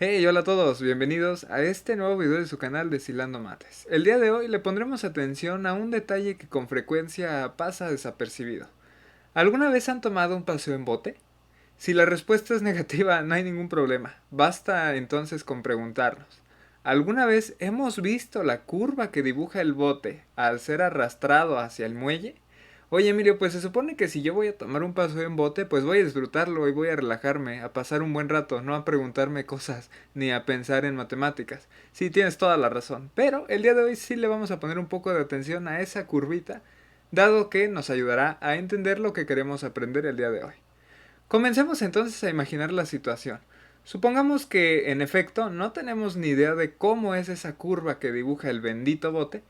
Hey, hola a todos, bienvenidos a este nuevo video de su canal Deshilando Mates. El día de hoy le pondremos atención a un detalle que con frecuencia pasa desapercibido. ¿Alguna vez han tomado un paseo en bote? Si la respuesta es negativa, no hay ningún problema. Basta entonces con preguntarnos. ¿Alguna vez hemos visto la curva que dibuja el bote al ser arrastrado hacia el muelle? Oye, Emilio, pues se supone que si yo voy a tomar un paseo en bote, pues voy a disfrutarlo y voy a relajarme, a pasar un buen rato, no a preguntarme cosas ni a pensar en matemáticas. Sí, tienes toda la razón, pero el día de hoy sí le vamos a poner un poco de atención a esa curvita, dado que nos ayudará a entender lo que queremos aprender el día de hoy. Comencemos entonces a imaginar la situación. Supongamos que, en efecto, no tenemos ni idea de cómo es esa curva que dibuja el bendito bote.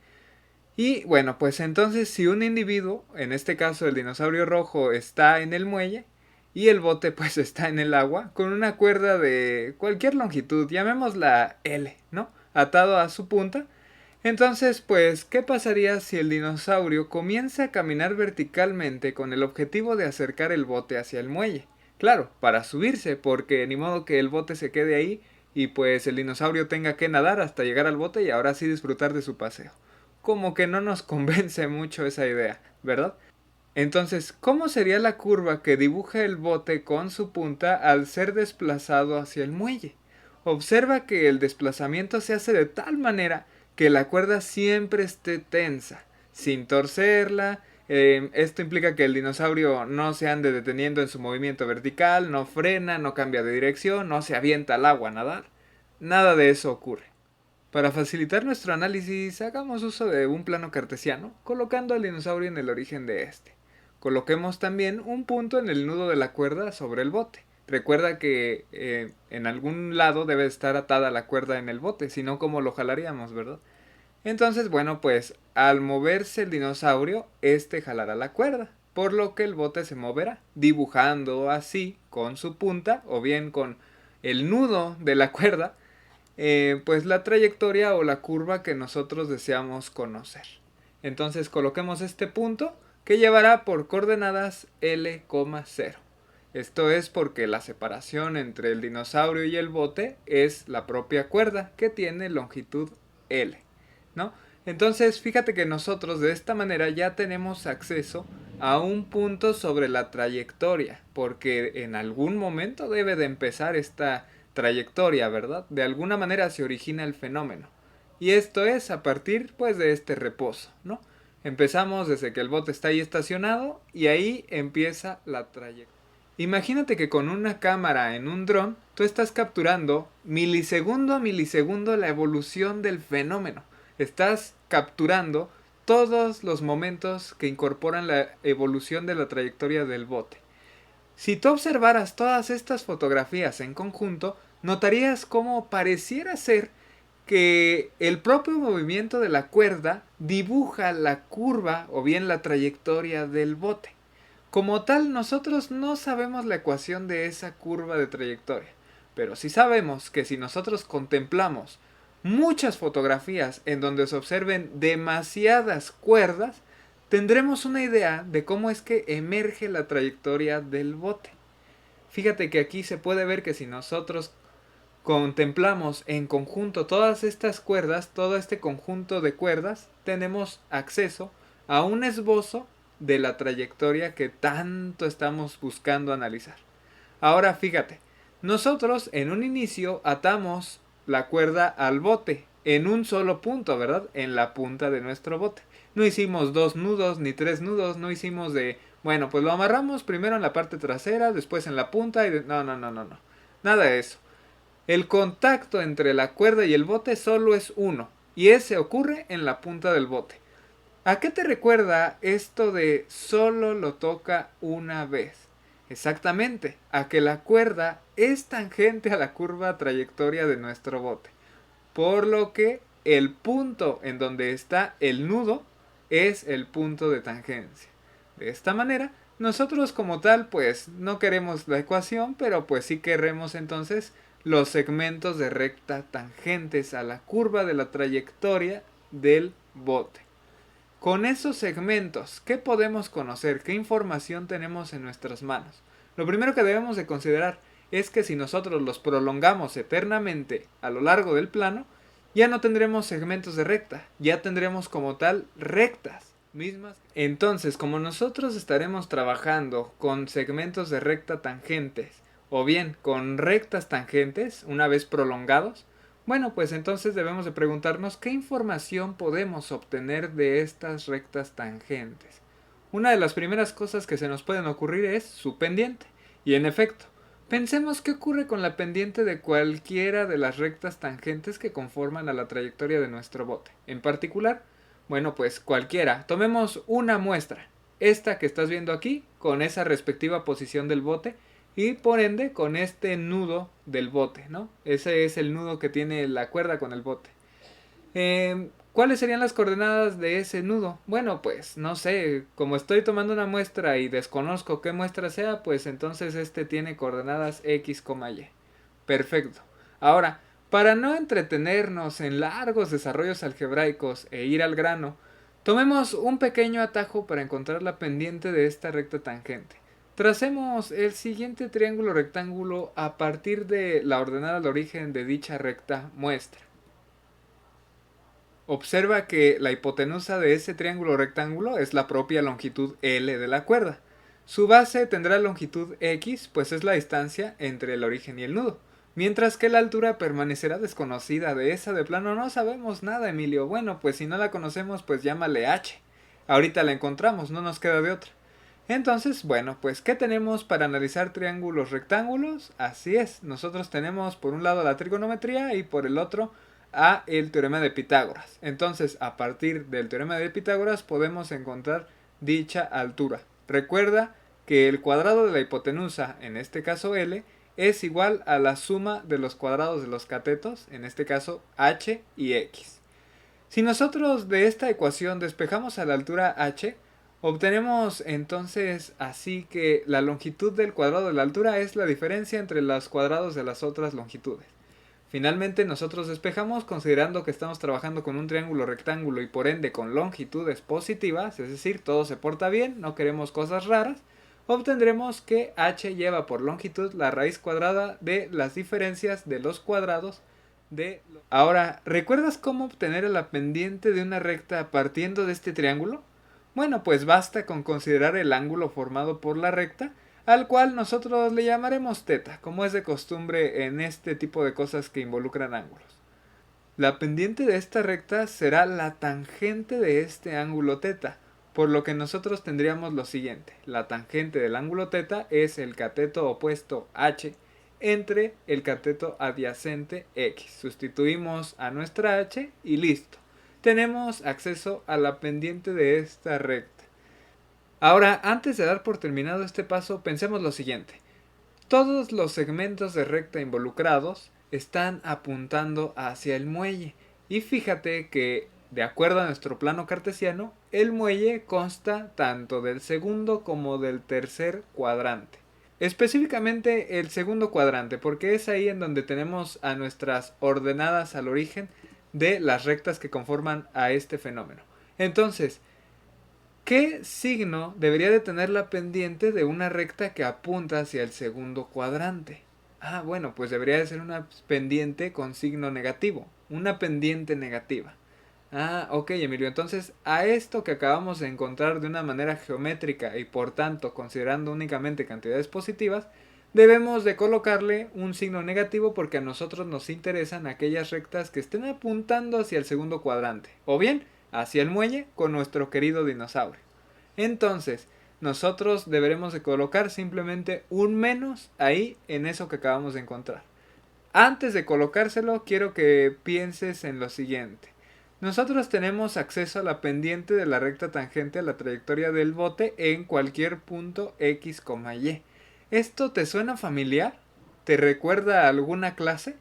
Y bueno, pues entonces si un individuo, en este caso el dinosaurio rojo, está en el muelle y el bote pues está en el agua, con una cuerda de cualquier longitud, llamémosla L, ¿no? Atado a su punta. Entonces, pues, ¿qué pasaría si el dinosaurio comienza a caminar verticalmente con el objetivo de acercar el bote hacia el muelle? Claro, para subirse, porque ni modo que el bote se quede ahí y pues el dinosaurio tenga que nadar hasta llegar al bote y ahora sí disfrutar de su paseo. Como que no nos convence mucho esa idea, ¿verdad? Entonces, ¿cómo sería la curva que dibuja el bote con su punta al ser desplazado hacia el muelle? Observa que el desplazamiento se hace de tal manera que la cuerda siempre esté tensa, sin torcerla. Esto implica que el dinosaurio no se ande deteniendo en su movimiento vertical, no frena, no cambia de dirección, no se avienta al agua a nadar. Nada de eso ocurre. Para facilitar nuestro análisis, hagamos uso de un plano cartesiano, colocando al dinosaurio en el origen de este. Coloquemos también un punto en el nudo de la cuerda sobre el bote. Recuerda que en algún lado debe estar atada la cuerda en el bote, si no, ¿cómo lo jalaríamos, verdad? Entonces, bueno, pues al moverse el dinosaurio, este jalará la cuerda, por lo que el bote se moverá, dibujando así con su punta o bien con el nudo de la cuerda pues la trayectoria o la curva que nosotros deseamos conocer. Entonces coloquemos este punto que llevará por coordenadas L, 0. Esto es porque la separación entre el dinosaurio y el bote es la propia cuerda que tiene longitud L, ¿no? Entonces fíjate que nosotros de esta manera ya tenemos acceso a un punto sobre la trayectoria, porque en algún momento debe de empezar esta trayectoria, ¿verdad? De alguna manera se origina el fenómeno. Y esto es a partir pues de este reposo, ¿no? Empezamos desde que el bote está ahí estacionado y ahí empieza la trayectoria. Imagínate que con una cámara en un dron tú estás capturando milisegundo a milisegundo la evolución del fenómeno. Estás capturando todos los momentos que incorporan la evolución de la trayectoria del bote. Si tú observaras todas estas fotografías en conjunto, notarías cómo pareciera ser que el propio movimiento de la cuerda dibuja la curva o bien la trayectoria del bote. Como tal, nosotros no sabemos la ecuación de esa curva de trayectoria, pero sí sabemos que si nosotros contemplamos muchas fotografías en donde se observen demasiadas cuerdas, tendremos una idea de cómo es que emerge la trayectoria del bote. Fíjate que aquí se puede ver que si nosotros contemplamos en conjunto todas estas cuerdas, todo este conjunto de cuerdas, tenemos acceso a un esbozo de la trayectoria que tanto estamos buscando analizar. Ahora fíjate, nosotros en un inicio atamos la cuerda al bote en un solo punto, ¿verdad? En la punta de nuestro bote. No hicimos dos nudos ni tres nudos, no hicimos de, bueno, pues lo amarramos primero en la parte trasera, después en la punta y no, no, no, no, no. Nada de eso. El contacto entre la cuerda y el bote solo es uno, y ese ocurre en la punta del bote. ¿A qué te recuerda esto de solo lo toca una vez? Exactamente, a que la cuerda es tangente a la curva trayectoria de nuestro bote. Por lo que el punto en donde está el nudo es el punto de tangencia. De esta manera, nosotros como tal pues no queremos la ecuación, pero pues sí queremos entonces los segmentos de recta tangentes a la curva de la trayectoria del bote. Con esos segmentos, ¿qué podemos conocer? ¿Qué información tenemos en nuestras manos? Lo primero que debemos de considerar es que si nosotros los prolongamos eternamente a lo largo del plano, ya no tendremos segmentos de recta, ya tendremos como tal rectas mismas. Entonces, como nosotros estaremos trabajando con segmentos de recta tangentes, o bien con rectas tangentes, una vez prolongados, bueno, pues entonces debemos de preguntarnos qué información podemos obtener de estas rectas tangentes. Una de las primeras cosas que se nos pueden ocurrir es su pendiente. Y en efecto, pensemos qué ocurre con la pendiente de cualquiera de las rectas tangentes que conforman a la trayectoria de nuestro bote. En particular, bueno, pues cualquiera. Tomemos una muestra. Esta que estás viendo aquí, con esa respectiva posición del bote y por ende con este nudo del bote, ¿no? Ese es el nudo que tiene la cuerda con el bote. ¿Cuáles serían las coordenadas de ese nudo? Bueno, pues no sé, como estoy tomando una muestra y desconozco qué muestra sea, pues entonces este tiene coordenadas x, y. Perfecto. Ahora, para no entretenernos en largos desarrollos algebraicos e ir al grano, tomemos un pequeño atajo para encontrar la pendiente de esta recta tangente. Tracemos el siguiente triángulo rectángulo a partir de la ordenada de origen de dicha recta muestra. Observa que la hipotenusa de ese triángulo rectángulo es la propia longitud L de la cuerda. Su base tendrá longitud X, pues es la distancia entre el origen y el nudo. Mientras que la altura permanecerá desconocida. De esa de plano no sabemos nada, Emilio. Bueno, pues si no la conocemos, pues llámale H. Ahorita la encontramos, no nos queda de otra. Entonces, bueno, pues ¿qué tenemos para analizar triángulos rectángulos? Así es, nosotros tenemos por un lado la trigonometría y por el otro a el teorema de Pitágoras. Entonces, a partir del teorema de Pitágoras podemos encontrar dicha altura. Recuerda que el cuadrado de la hipotenusa, en este caso L, es igual a la suma de los cuadrados de los catetos, en este caso H y X. Si nosotros de esta ecuación despejamos a la altura H, obtenemos entonces así que la longitud del cuadrado de la altura es la diferencia entre los cuadrados de las otras longitudes. Finalmente nosotros despejamos considerando que estamos trabajando con un triángulo rectángulo y por ende con longitudes positivas, es decir, todo se porta bien, no queremos cosas raras, obtendremos que h lleva por longitud la raíz cuadrada de las diferencias de los cuadrados de... Ahora, ¿recuerdas cómo obtener la pendiente de una recta partiendo de este triángulo? Bueno, pues basta con considerar el ángulo formado por la recta, al cual nosotros le llamaremos teta, como es de costumbre en este tipo de cosas que involucran ángulos. La pendiente de esta recta será la tangente de este ángulo teta, por lo que nosotros tendríamos lo siguiente: la tangente del ángulo teta es el cateto opuesto h entre el cateto adyacente x. Sustituimos a nuestra h y listo. Tenemos acceso a la pendiente de esta recta. Ahora, antes de dar por terminado este paso, pensemos lo siguiente. Todos los segmentos de recta involucrados están apuntando hacia el muelle. Y fíjate que, de acuerdo a nuestro plano cartesiano, el muelle consta tanto del segundo como del tercer cuadrante. Específicamente el segundo cuadrante, porque es ahí en donde tenemos a nuestras ordenadas al origen de las rectas que conforman a este fenómeno. Entonces, ¿qué signo debería de tener la pendiente de una recta que apunta hacia el segundo cuadrante? Ah, bueno, pues debería de ser una pendiente con signo negativo, una pendiente negativa. Ah, ok, Emilio, entonces a esto que acabamos de encontrar de una manera geométrica y por tanto considerando únicamente cantidades positivas, debemos de colocarle un signo negativo porque a nosotros nos interesan aquellas rectas que estén apuntando hacia el segundo cuadrante, o bien hacia el muelle con nuestro querido dinosaurio. Entonces, nosotros deberemos de colocar simplemente un menos ahí en eso que acabamos de encontrar. Antes de colocárselo, quiero que pienses en lo siguiente. Nosotros tenemos acceso a la pendiente de la recta tangente a la trayectoria del bote en cualquier punto x, y. ¿Esto te suena familiar? ¿Te recuerda a alguna clase?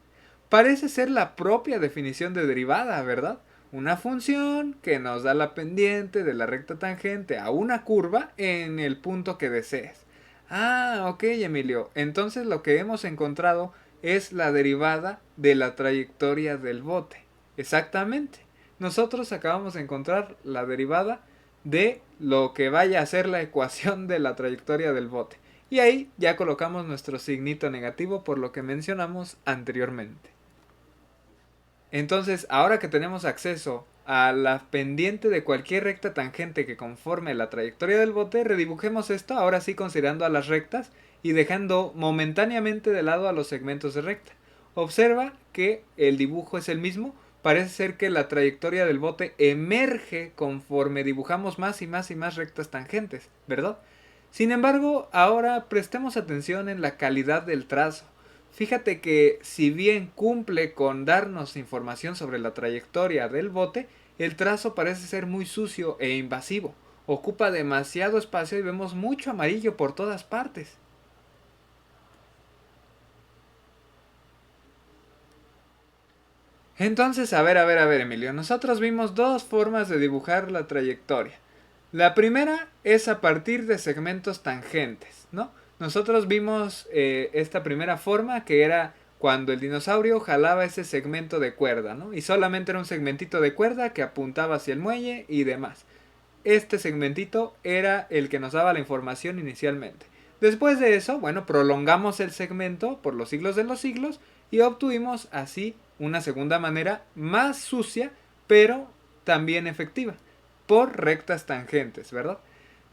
Parece ser la propia definición de derivada, ¿verdad? Una función que nos da la pendiente de la recta tangente a una curva en el punto que desees. Ah, ok, Emilio. Entonces lo que hemos encontrado es la derivada de la trayectoria del bote. Exactamente. Nosotros acabamos de encontrar la derivada de lo que vaya a ser la ecuación de la trayectoria del bote. y ahí ya colocamos nuestro signito negativo por lo que mencionamos anteriormente. Entonces, ahora que tenemos acceso a la pendiente de cualquier recta tangente que conforme la trayectoria del bote, redibujemos esto ahora sí considerando a las rectas y dejando momentáneamente de lado a los segmentos de recta. Observa que el dibujo es el mismo, parece ser que la trayectoria del bote emerge conforme dibujamos más y más y más rectas tangentes, ¿verdad? Sin embargo, ahora prestemos atención en la calidad del trazo. Fíjate que si bien cumple con darnos información sobre la trayectoria del bote, el trazo parece ser muy sucio e invasivo. Ocupa demasiado espacio y vemos mucho amarillo por todas partes. Entonces, a ver, Emilio, nosotros vimos dos formas de dibujar la trayectoria. La primera es a partir de segmentos tangentes, ¿no? Nosotros vimos esta primera forma que era cuando el dinosaurio jalaba ese segmento de cuerda, ¿no? Y solamente era un segmentito de cuerda que apuntaba hacia el muelle y demás. Este segmentito era el que nos daba la información inicialmente. Después de eso, bueno, prolongamos el segmento por los siglos de los siglos y obtuvimos así una segunda manera más sucia, pero también efectiva, por rectas tangentes, ¿verdad?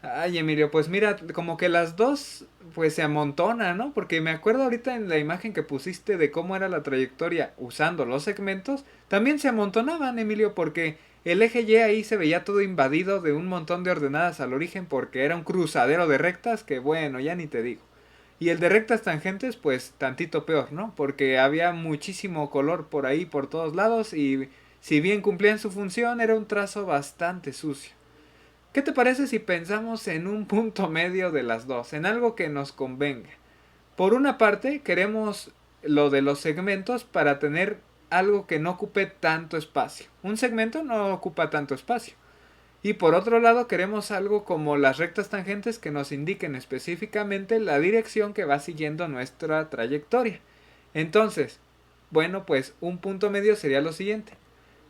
Ay, Emilio, pues mira, como que las dos pues se amontonan, ¿no? Porque me acuerdo ahorita en la imagen que pusiste de cómo era la trayectoria usando los segmentos, también se amontonaban, Emilio, porque el eje Y ahí se veía todo invadido de un montón de ordenadas al origen porque era un cruzadero de rectas que bueno, ya ni te digo. Y el de rectas tangentes pues tantito peor, ¿no? Porque había muchísimo color por ahí, por todos lados y si bien cumplían su función era un trazo bastante sucio. ¿Qué te parece si pensamos en un punto medio de las dos, en algo que nos convenga? Por una parte, queremos lo de los segmentos para tener algo que no ocupe tanto espacio. Un segmento no ocupa tanto espacio. Y por otro lado, queremos algo como las rectas tangentes que nos indiquen específicamente la dirección que va siguiendo nuestra trayectoria. Entonces, bueno, pues un punto medio sería lo siguiente.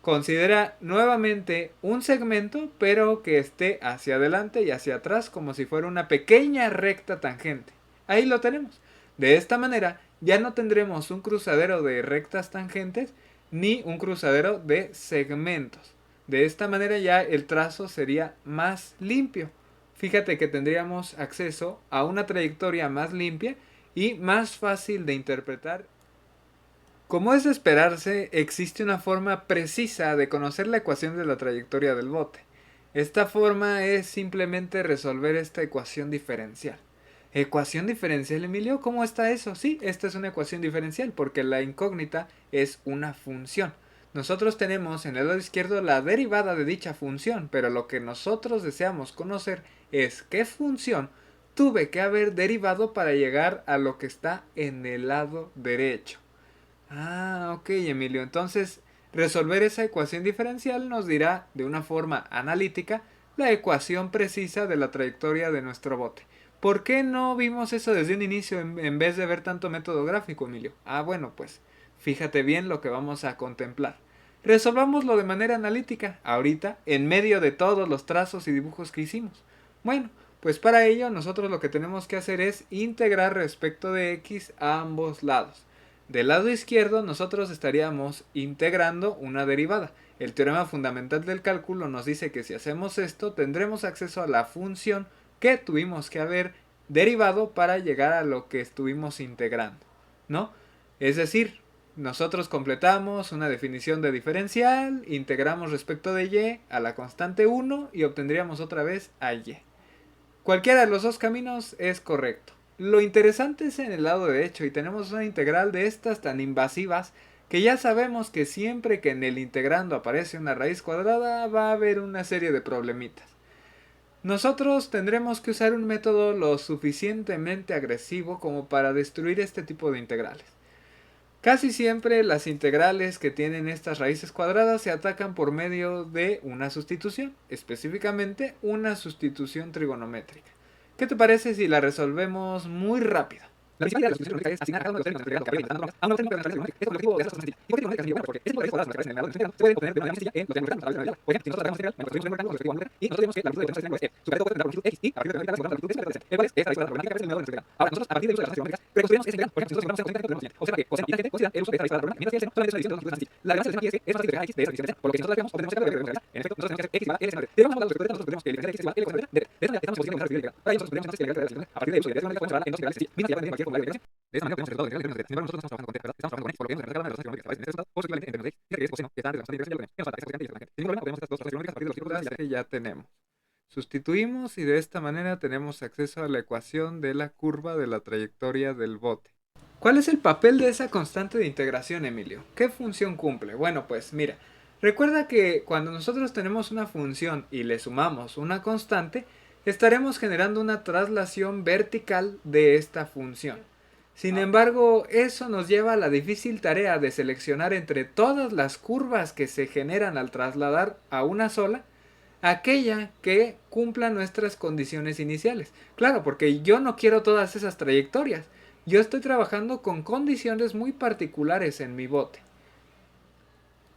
Considera nuevamente un segmento, pero que esté hacia adelante y hacia atrás como si fuera una pequeña recta tangente. Ahí lo tenemos. De esta manera ya no tendremos un cruzadero de rectas tangentes ni un cruzadero de segmentos. De esta manera ya el trazo sería más limpio. Fíjate que tendríamos acceso a una trayectoria más limpia y más fácil de interpretar. Como es de esperarse, existe una forma precisa de conocer la ecuación de la trayectoria del bote. Esta forma es simplemente resolver esta ecuación diferencial. ¿Ecuación diferencial, Emilio? ¿Cómo está eso? Sí, esta es una ecuación diferencial porque la incógnita es una función. Nosotros tenemos en el lado izquierdo la derivada de dicha función, pero lo que nosotros deseamos conocer es qué función tuve que haber derivado para llegar a lo que está en el lado derecho. Ah, ok, Emilio. Entonces, resolver esa ecuación diferencial nos dirá de una forma analítica la ecuación precisa de la trayectoria de nuestro bote. ¿Por qué no vimos eso desde un inicio en vez de ver tanto método gráfico, Emilio? Ah, bueno, pues fíjate bien lo que vamos a contemplar. Resolvámoslo de manera analítica, ahorita, en medio de todos los trazos y dibujos que hicimos. Bueno, pues para ello nosotros lo que tenemos que hacer es integrar respecto de x a ambos lados. Del lado izquierdo nosotros estaríamos integrando una derivada. El teorema fundamental del cálculo nos dice que si hacemos esto tendremos acceso a la función que tuvimos que haber derivado para llegar a lo que estuvimos integrando, ¿no? Es decir, nosotros completamos una definición de diferencial, integramos respecto de y a la constante 1 y obtendríamos otra vez a y. Cualquiera de los dos caminos es correcto. Lo interesante es en el lado derecho y tenemos una integral de estas tan invasivas que ya sabemos que siempre que en el integrando aparece una raíz cuadrada va a haber una serie de problemitas. Nosotros tendremos que usar un método lo suficientemente agresivo como para destruir este tipo de integrales. Casi siempre las integrales que tienen estas raíces cuadradas se atacan por medio de una sustitución, específicamente una sustitución trigonométrica. ¿Qué te parece si la resolvemos muy rápido? La principal idea de la sustitución lógica es asignar a cada uno de los términos que aparecen en a un nuevo término que representa el objetivo de hacer las cosas sencillas. ¿Y por qué lógica es sencillo? Bueno, porque este tipo de raíces cuadradas que aparecen en el lado del se pueden obtener de una manera muy sencilla en los términos rectángulos. Por ejemplo, si nosotros agarramos este triángulo, nuestro triángulo rectángulo, y nosotros vemos que la longitud de este triángulo es su cateto puede tener la longitud x y a partir de la longitud x encontramos la longitud de el cual es esta raíz cuadrada problemática que aparece en el lado de nuestro triángulo. Ahora, nosotros a partir del uso de las geométricas reconstruimos este integral. Por ejemplo, si nosotros encontramos tenemos lo siguiente. Observa que coseno y tangente consideran el uso de esta raíz cuadrada problemática, mientras que el seno solamente es una división de dos longitudes tan sencillas. La gracia del seno aquí es que es fácil de x de esa división, por lo que si nosotros la hacemos obtenemos el cambio de realizar. En efecto, nosotros tenemos que hacer x igual a l seno de. Si vamos a hablar de los vectores, nosotros podemos que el diferencia de x igual a l coseno de. De esta manera estamos posicionando la integral. Ahora nosotros podemos entonces que la integral de a partir del uso de esta manera podemos hablar en dos integrales sencillas, mismas que ya pueden medir cualquier fórmula de diferencia. De esta manera obtenemos el resultado de integrales de. Sin embargo, nosotros no estamos trabajando con t, ¿verdad? Estamos trabajando con x, por lo que vemos en cada una de las dos geométricas que aparecen en este resultado, o su equivalente en términos de x, que es coseno, que está antes de la constante de integración, ya lo tenemos. Nos falta esta coseno y esta tangente. Sin ningún problema podemos estas dos geométricas a partir de los círculos que ya tenemos. Sustituimos y de esta manera tenemos acceso a la ecuación de la curva de la trayectoria del bote. ¿Cuál es el papel de esa constante de integración, Emilio? ¿Qué función cumple? Bueno, pues mira, recuerda que cuando nosotros tenemos una función y le sumamos una constante, estaremos generando una traslación vertical de esta función. Sin embargo, eso nos lleva a la difícil tarea de seleccionar entre todas las curvas que se generan al trasladar a una sola, aquella que cumpla nuestras condiciones iniciales. Claro, porque yo no quiero todas esas trayectorias. Yo estoy trabajando con condiciones muy particulares en mi bote.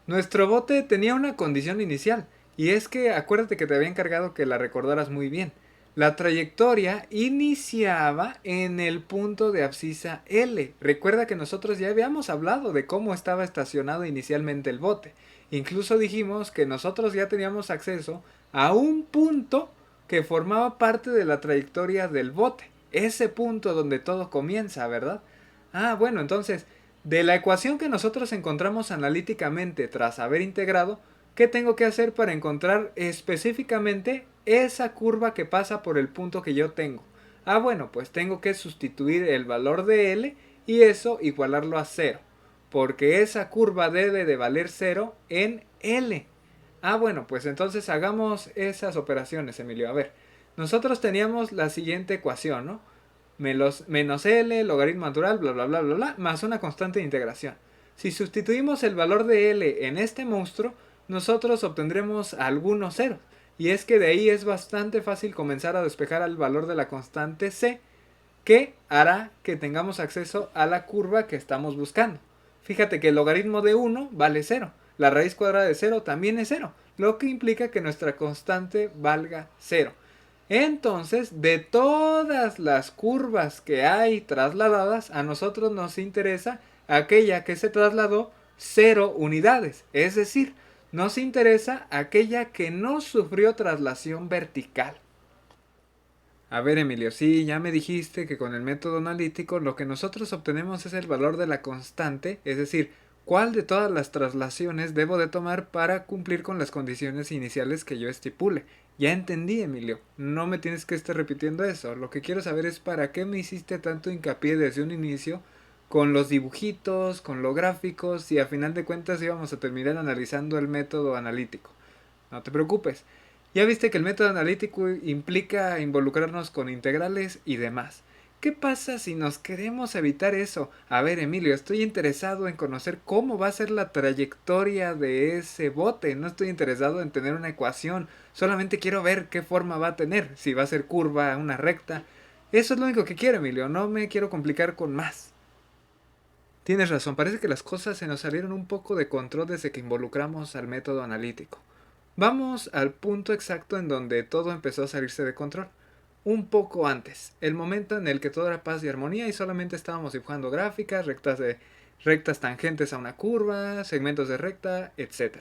Nuestro bote tenía una condición inicial, y es que acuérdate que te había encargado que la recordaras muy bien. La trayectoria iniciaba en el punto de abscisa L. Recuerda que nosotros ya habíamos hablado de cómo estaba estacionado inicialmente el bote. Incluso dijimos que nosotros ya teníamos acceso a un punto que formaba parte de la trayectoria del bote. Ese punto donde todo comienza, ¿verdad? Ah, bueno, entonces, de la ecuación que nosotros encontramos analíticamente tras haber integrado, ¿qué tengo que hacer para encontrar específicamente esa curva que pasa por el punto que yo tengo? Ah, bueno, pues tengo que sustituir el valor de L y eso igualarlo a 0. Porque esa curva debe de valer 0 en L. Ah, bueno, pues entonces hagamos esas operaciones, Emilio. A ver, nosotros teníamos la siguiente ecuación, ¿no? Menos L, logaritmo natural, bla, bla, bla, bla, bla, más una constante de integración. Si sustituimos el valor de L en este monstruo, nosotros obtendremos algunos ceros. Y es que de ahí es bastante fácil comenzar a despejar el valor de la constante C, que hará que tengamos acceso a la curva que estamos buscando. Fíjate que el logaritmo de 1 vale 0. La raíz cuadrada de 0 también es 0, lo que implica que nuestra constante valga 0. Entonces, de todas las curvas que hay trasladadas, a nosotros nos interesa aquella que se trasladó 0 unidades. Es decir, nos interesa aquella que no sufrió traslación vertical. A ver, Emilio, sí, ya me dijiste que con el método analítico lo que nosotros obtenemos es el valor de la constante, es decir, cuál de todas las traslaciones debo de tomar para cumplir con las condiciones iniciales que yo estipule. Ya entendí, Emilio, no me tienes que estar repitiendo eso. Lo que quiero saber es para qué me hiciste tanto hincapié desde un inicio con los dibujitos, con los gráficos y a final de cuentas íbamos a terminar analizando el método analítico. No te preocupes. Ya viste que el método analítico implica involucrarnos con integrales y demás. ¿Qué pasa si nos queremos evitar eso? A ver, Emilio, estoy interesado en conocer cómo va a ser la trayectoria de ese bote. No estoy interesado en tener una ecuación. Solamente quiero ver qué forma va a tener. Si va a ser curva, una recta. Eso es lo único que quiero, Emilio. No me quiero complicar con más. Tienes razón, parece que las cosas se nos salieron un poco de control desde que involucramos al método analítico. Vamos al punto exacto en donde todo empezó a salirse de control. Un poco antes, el momento en el que todo era paz y armonía y solamente estábamos dibujando gráficas, rectas tangentes a una curva, segmentos de recta, etc.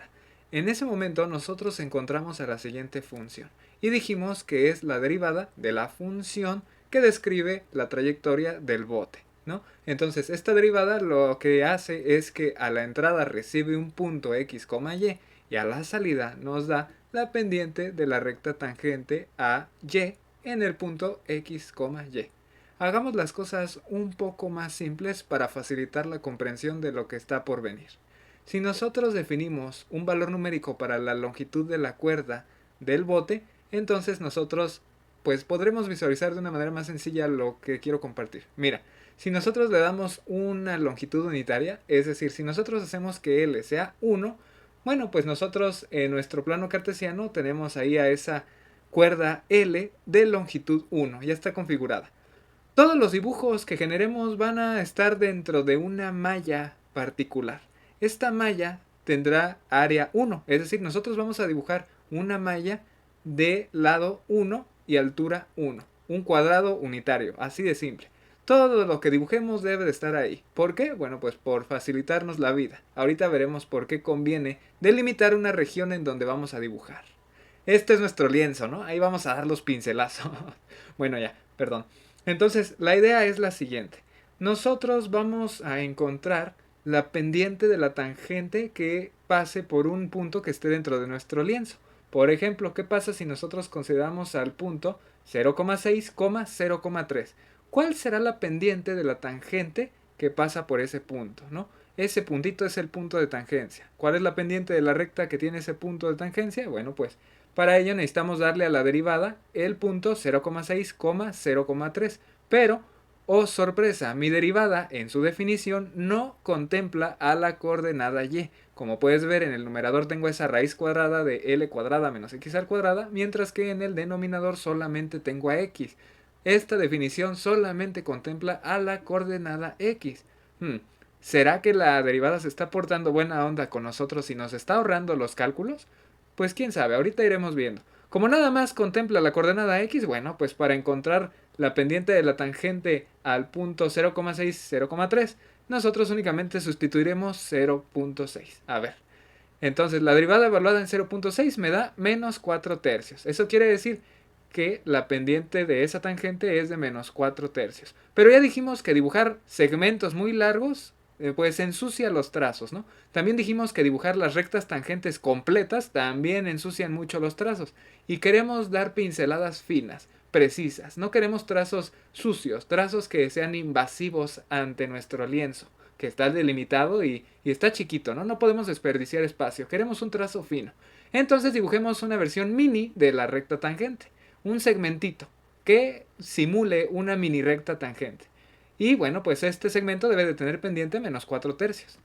En ese momento nosotros encontramos a la siguiente función y dijimos que es la derivada de la función que describe la trayectoria del bote, ¿no? Entonces esta derivada lo que hace es que a la entrada recibe un punto x, y a la salida nos da la pendiente de la recta tangente a y en el punto x, y. Hagamos las cosas un poco más simples para facilitar la comprensión de lo que está por venir. Si nosotros definimos un valor numérico para la longitud de la cuerda del bote, entonces nosotros pues podremos visualizar de una manera más sencilla lo que quiero compartir. Mira, si nosotros le damos una longitud unitaria, es decir, si nosotros hacemos que L sea 1, bueno, pues nosotros en nuestro plano cartesiano tenemos ahí a esa cuerda L de longitud 1, ya está configurada. Todos los dibujos que generemos van a estar dentro de una malla particular. Esta malla tendrá área 1, es decir, nosotros vamos a dibujar una malla de lado 1 y altura 1, un cuadrado unitario, así de simple. Todo lo que dibujemos debe de estar ahí. ¿Por qué? Bueno, pues por facilitarnos la vida. Ahorita veremos por qué conviene delimitar una región en donde vamos a dibujar. Este es nuestro lienzo, ¿no? Ahí vamos a dar los pincelazos. Bueno, ya, perdón. Entonces, la idea es la siguiente. Nosotros vamos a encontrar la pendiente de la tangente que pase por un punto que esté dentro de nuestro lienzo. Por ejemplo, ¿qué pasa si nosotros consideramos al punto 0,6, 0,3? ¿Cuál será la pendiente de la tangente que pasa por ese punto, ¿no? Ese puntito es el punto de tangencia. ¿Cuál es la pendiente de la recta que tiene ese punto de tangencia? Bueno, pues para ello necesitamos darle a la derivada el punto 0,6, 0,3. Pero, oh sorpresa, mi derivada en su definición no contempla a la coordenada y. Como puedes ver, en el numerador tengo esa raíz cuadrada de l cuadrada menos x al cuadrada, mientras que en el denominador solamente tengo a x. Esta definición solamente contempla a la coordenada x. ¿Será que la derivada se está portando buena onda con nosotros y nos está ahorrando los cálculos? Pues quién sabe, ahorita iremos viendo. Como nada más contempla la coordenada x, bueno, pues para encontrar la pendiente de la tangente al punto 0,6, 0,3, nosotros únicamente sustituiremos 0,6. A ver, entonces la derivada evaluada en 0,6 me da menos 4 tercios. Eso quiere decir que la pendiente de esa tangente es de menos 4 tercios. Pero ya dijimos que dibujar segmentos muy largos pues ensucia los trazos, ¿no? También dijimos que dibujar las rectas tangentes completas también ensucian mucho los trazos. Y queremos dar pinceladas finas, precisas. No queremos trazos sucios, trazos que sean invasivos ante nuestro lienzo, que está delimitado y está chiquito, ¿no? No podemos desperdiciar espacio. Queremos un trazo fino. Entonces dibujemos una versión mini de la recta tangente. Un segmentito que simule una mini recta tangente. Y bueno, pues este segmento debe de tener pendiente menos 4 tercios.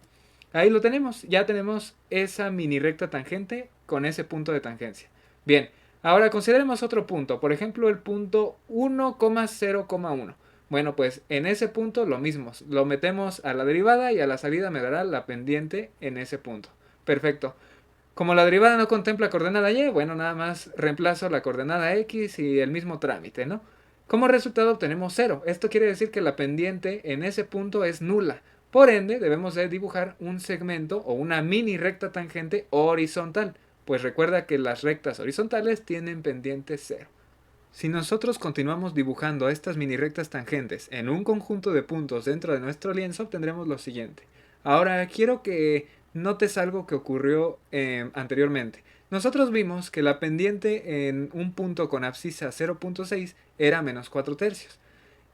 Ahí lo tenemos, ya tenemos esa mini recta tangente con ese punto de tangencia. Bien, ahora consideremos otro punto, por ejemplo el punto 1,0,1. Bueno, pues en ese punto lo mismo, lo metemos a la derivada y a la salida me dará la pendiente en ese punto. Perfecto. Como la derivada no contempla coordenada y, bueno, nada más reemplazo la coordenada x y el mismo trámite, ¿no? Como resultado obtenemos 0. Esto quiere decir que la pendiente en ese punto es nula. Por ende, debemos de dibujar un segmento o una mini recta tangente horizontal. Pues recuerda que las rectas horizontales tienen pendiente 0. Si nosotros continuamos dibujando estas mini rectas tangentes en un conjunto de puntos dentro de nuestro lienzo, obtendremos lo siguiente. Ahora quiero que notes algo que ocurrió anteriormente. Nosotros vimos que la pendiente en un punto con abscisa 0,6 era menos 4 tercios.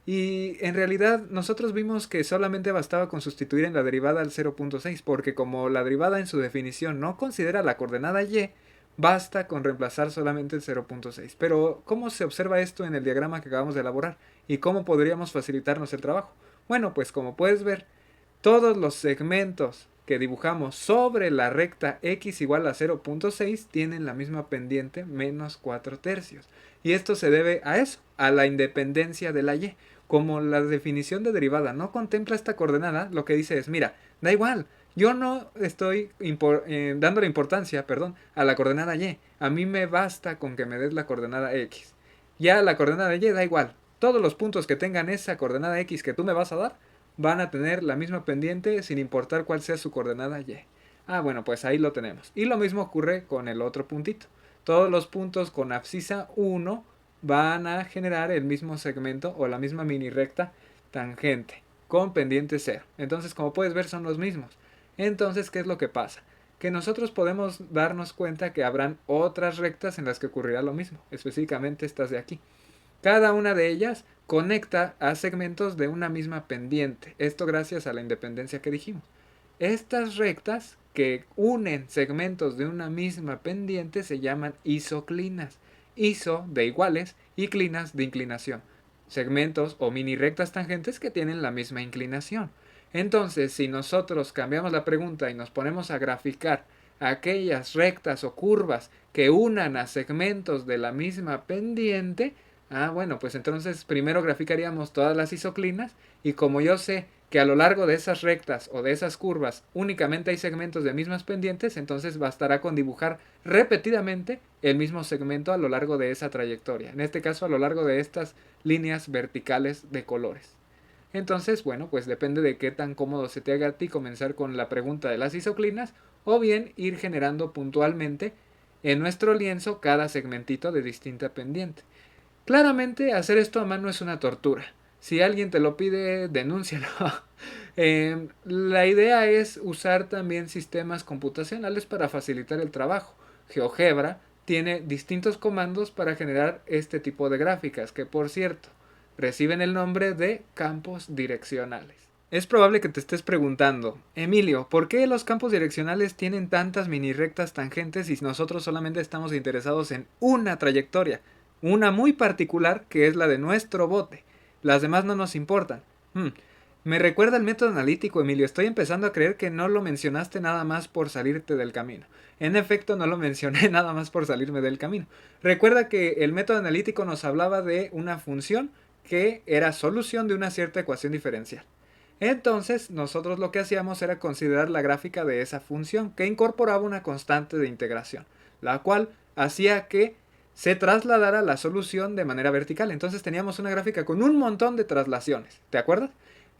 Y en realidad nosotros vimos que solamente bastaba con sustituir en la derivada al 0,6, porque como la derivada en su definición no considera la coordenada y, basta con reemplazar solamente el 0,6. Pero ¿cómo se observa esto en el diagrama que acabamos de elaborar? ¿Y cómo podríamos facilitarnos el trabajo? Bueno, pues como puedes ver, todos los segmentos que dibujamos sobre la recta x igual a 0,6 tienen la misma pendiente menos 4 tercios. Y esto se debe a eso, a la independencia de la y. Como la definición de derivada no contempla esta coordenada, lo que dice es, mira, da igual, yo no estoy dándole importancia, a la coordenada y. A mí me basta con que me des la coordenada x. Ya la coordenada y da igual. Todos los puntos que tengan esa coordenada x que tú me vas a dar van a tener la misma pendiente sin importar cuál sea su coordenada y. Ah, bueno, pues ahí lo tenemos. Y lo mismo ocurre con el otro puntito. Todos los puntos con abscisa 1 van a generar el mismo segmento o la misma mini recta tangente con pendiente 0. Entonces, como puedes ver, son los mismos. Entonces, ¿qué es lo que pasa? Que nosotros podemos darnos cuenta que habrán otras rectas en las que ocurrirá lo mismo, específicamente estas de aquí. Cada una de ellas conecta a segmentos de una misma pendiente. Esto gracias a la independencia que dijimos. Estas rectas que unen segmentos de una misma pendiente se llaman isoclinas. Iso de iguales y clinas de inclinación. Segmentos o mini rectas tangentes que tienen la misma inclinación. Entonces, si nosotros cambiamos la pregunta y nos ponemos a graficar aquellas rectas o curvas que unan a segmentos de la misma pendiente, Ah, bueno, pues entonces primero graficaríamos todas las isoclinas y como yo sé que a lo largo de esas rectas o de esas curvas únicamente hay segmentos de mismas pendientes, entonces bastará con dibujar repetidamente el mismo segmento a lo largo de esa trayectoria. En este caso a lo largo de estas líneas verticales de colores. Entonces, bueno, pues depende de qué tan cómodo se te haga a ti comenzar con la pregunta de las isoclinas o bien ir generando puntualmente en nuestro lienzo cada segmentito de distinta pendiente. Claramente hacer esto a mano es una tortura. Si alguien te lo pide, denúncialo. La idea es usar también sistemas computacionales para facilitar el trabajo. GeoGebra tiene distintos comandos para generar este tipo de gráficas, que por cierto, reciben el nombre de campos direccionales. Es probable que te estés preguntando, Emilio, ¿por qué los campos direccionales tienen tantas mini rectas tangentes y nosotros solamente estamos interesados en una trayectoria? Una muy particular que es la de nuestro bote. Las demás no nos importan. Me recuerda el método analítico, Emilio. Estoy empezando a creer que no lo mencionaste nada más por salirte del camino. En efecto, no lo mencioné nada más por salirme del camino. Recuerda que el método analítico nos hablaba de una función que era solución de una cierta ecuación diferencial. Entonces, nosotros lo que hacíamos era considerar la gráfica de esa función, que incorporaba una constante de integración, la cual hacía que se trasladara la solución de manera vertical. Entonces teníamos una gráfica con un montón de traslaciones, ¿te acuerdas?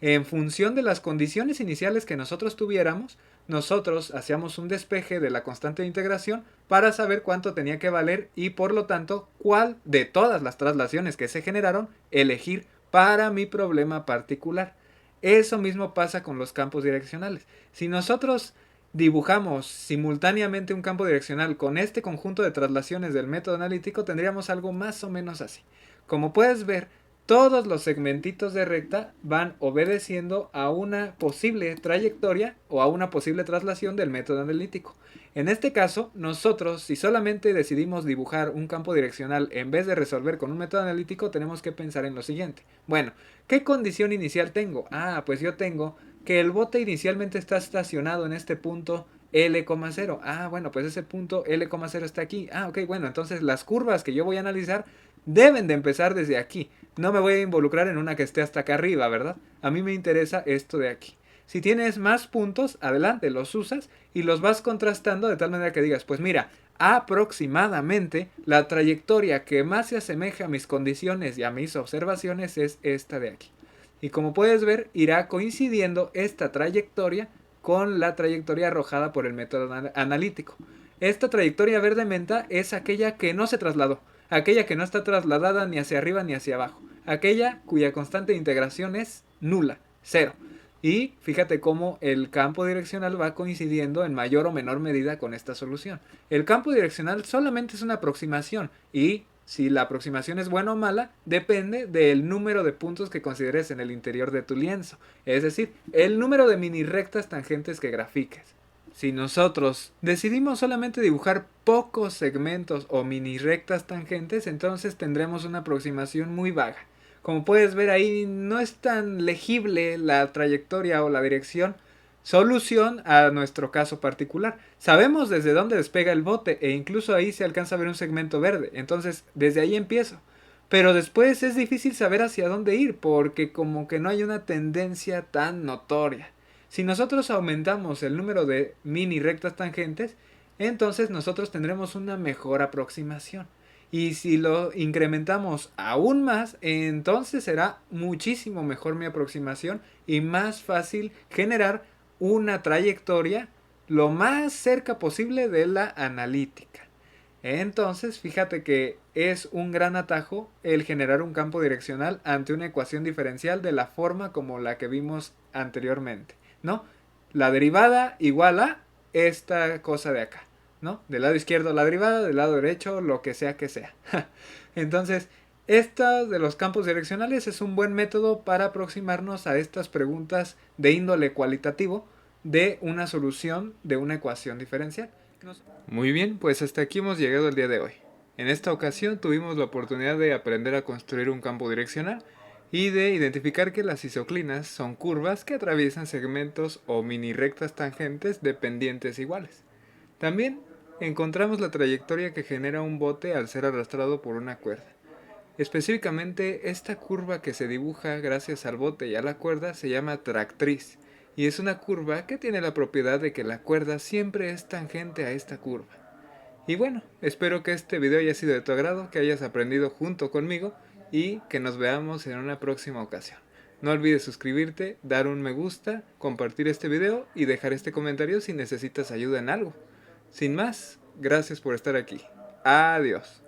En función de las condiciones iniciales que nosotros tuviéramos, nosotros hacíamos un despeje de la constante de integración para saber cuánto tenía que valer y por lo tanto cuál de todas las traslaciones que se generaron elegir para mi problema particular. Eso mismo pasa con los campos direccionales. Si nosotros dibujamos simultáneamente un campo direccional con este conjunto de traslaciones del método analítico, tendríamos algo más o menos así. Como puedes ver, todos los segmentitos de recta van obedeciendo a una posible trayectoria o a una posible traslación del método analítico. En este caso, nosotros, si solamente decidimos dibujar un campo direccional en vez de resolver con un método analítico, tenemos que pensar en lo siguiente. Bueno, ¿qué condición inicial tengo? Ah, pues yo tengo que el bote inicialmente está estacionado en este punto L,0. Ah, bueno, pues ese punto L,0 está aquí. Ah, ok, bueno, entonces las curvas que yo voy a analizar deben de empezar desde aquí. No me voy a involucrar en una que esté hasta acá arriba, ¿verdad? A mí me interesa esto de aquí. Si tienes más puntos, adelante, los usas y los vas contrastando de tal manera que digas, pues mira, aproximadamente la trayectoria que más se asemeja a mis condiciones y a mis observaciones es esta de aquí. Y como puedes ver, irá coincidiendo esta trayectoria con la trayectoria arrojada por el método analítico. Esta trayectoria verde menta es aquella que no se trasladó, aquella que no está trasladada ni hacia arriba ni hacia abajo, aquella cuya constante de integración es nula, cero. Y fíjate cómo el campo direccional va coincidiendo en mayor o menor medida con esta solución. El campo direccional solamente es una aproximación y si la aproximación es buena o mala, depende del número de puntos que consideres en el interior de tu lienzo, es decir, el número de mini rectas tangentes que grafiques. Si nosotros decidimos solamente dibujar pocos segmentos o mini rectas tangentes, entonces tendremos una aproximación muy vaga. Como puedes ver ahí, no es tan legible la trayectoria o la dirección solución a nuestro caso particular. Sabemos desde dónde despega el bote e incluso ahí se alcanza a ver un segmento verde. Entonces, desde ahí empiezo. Pero después es difícil saber hacia dónde ir porque como que no hay una tendencia tan notoria. Si nosotros aumentamos el número de mini rectas tangentes, entonces nosotros tendremos una mejor aproximación. Y si lo incrementamos aún más, entonces será muchísimo mejor mi aproximación y más fácil generar una trayectoria lo más cerca posible de la analítica. Entonces, fíjate que es un gran atajo el generar un campo direccional ante una ecuación diferencial de la forma como la que vimos anteriormente, ¿no? La derivada igual a esta cosa de acá, ¿no? Del lado izquierdo la derivada, del lado derecho lo que sea que sea. Entonces, esta de los campos direccionales es un buen método para aproximarnos a estas preguntas de índole cualitativo de una solución de una ecuación diferencial. Muy bien, pues hasta aquí hemos llegado el día de hoy. En esta ocasión tuvimos la oportunidad de aprender a construir un campo direccional y de identificar que las isoclinas son curvas que atraviesan segmentos o mini rectas tangentes de pendientes iguales. También encontramos la trayectoria que genera un bote al ser arrastrado por una cuerda. Específicamente, esta curva que se dibuja gracias al bote y a la cuerda se llama tractriz, y es una curva que tiene la propiedad de que la cuerda siempre es tangente a esta curva. Y bueno, espero que este video haya sido de tu agrado, que hayas aprendido junto conmigo y que nos veamos en una próxima ocasión. No olvides suscribirte, dar un me gusta, compartir este video y dejar este comentario si necesitas ayuda en algo. Sin más, gracias por estar aquí. Adiós.